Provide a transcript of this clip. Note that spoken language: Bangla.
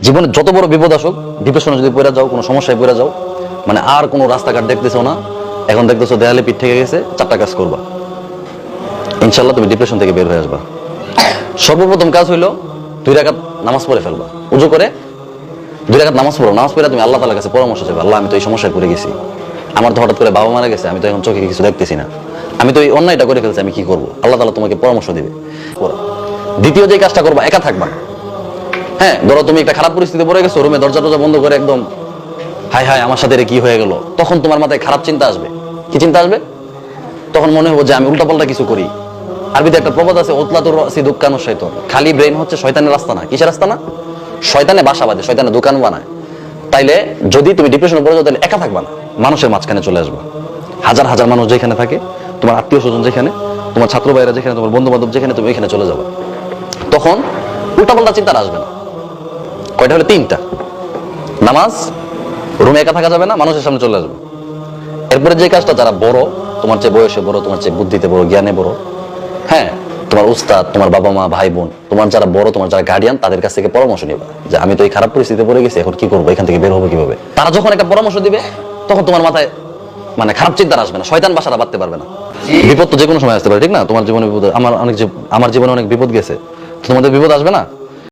জীবনে যত বড় বিপদ আসুক, ডিপ্রেশনে যদি পড়ে যাও, কোনো সমস্যায় পড়ে যাও, মানে আর কোনো রাস্তাঘাট দেখতেছো না, এখন দেখতেছো দেয়ালে পিঠ থেকে গেছে, চারটা কাজ করবা, ইনশাল্লাহ তুমি ডিপ্রেশন থেকে বের হয়ে আসবা। সর্বপ্রথম কাজ হইলো 2 রাকাত নামাজ পড়ে ফেলবা। উজু করে 2 রাকাত নামাজ পড়ো। নামাজ পড়ে তুমি আল্লাহ তাআলার কাছে পরামর্শ চাইবা, আল্লাহ আমি তো এই সমস্যায় পড়ে গেছি, আমার তো হঠাৎ করে বাবা মারা গেছে, আমি তো এখন চোখে কিছু দেখতেছি না, আমি তো এই অন্যায়টা করে ফেলছি, আমি কি করবো? আল্লাহ তাআলা তোমাকে পরামর্শ দিবে। দ্বিতীয় যে কাজটা করবা, একা থাকবা। হ্যাঁ, ধরো তুমি একটা খারাপ পরিস্থিতি পড়ে গেছো, রুমে দরজা টরজা বন্ধ করে একদম হায় হায় আমার সাথে কি হয়ে গেল, তখন তোমার মাথায় খারাপ চিন্তা আসবে। কি চিন্তা আসবে? তখন মনে হবে যে আমি উল্টাপাল্টা কিছু করি। আরবিতে একটা প্রবাদ আছে, ওতলাতুর রাসি দুক্কানুশ শাইতান। খালি ব্রেন হচ্ছে শয়তানের রাস্তা না। কিসের রাস্তা না? শয়তানে বাসা বাঁধে, শয়তানে দোকান বানায়। তাইলে যদি তুমি ডিপ্রেশনে পড়ে যাও, তাহলে একা থাকবা না, মানুষের মাঝখানে চলে আসবা। হাজার হাজার মানুষ যেখানে থাকে, তোমার আত্মীয় স্বজন যেখানে, তোমার ছাত্র ভাইরা যেখানে, তোমার বন্ধু বান্ধব যেখানে, তুমি ওইখানে চলে যাবা। তখন উল্টাপাল্টা চিন্তা আর আসবে না। কয়টা হলো? 3টা। নামাজ, রুমে একা থাকা যাবে না, মানুষের সামনে চলে আসবে। এরপরে যে কাজটা, যারা বড়, তোমার চেয়ে বয়সে বড়, তোমার চেয়ে বুদ্ধিতে বড়, জ্ঞানে বড়, হ্যাঁ, তোমার উস্তাদ, তোমার বাবা মা, ভাই বোন, তোমার যারা বড়, তোমার যারা গার্ডিয়ান, তাদের কাছ থেকে পরামর্শ নিবা যে আমি তো এই খারাপ পরিস্থিতিতে পড়ে গেছি, এখন কি করবো, এখান থেকে বের হবো কিভাবে। তারা যখন একটা পরামর্শ দিবে, তখন তোমার মাথায় মানে খারাপ চিন্তা আসবে না, শয়তান বাসাটা বাঁধতে পারবে না। বিপদ তো যে কোনো সময় আসতে পারে, ঠিক না? তোমার জীবনে বিপদ, আমার জীবনে অনেক বিপদ গেছে, তোমাদের বিপদ আসবে না?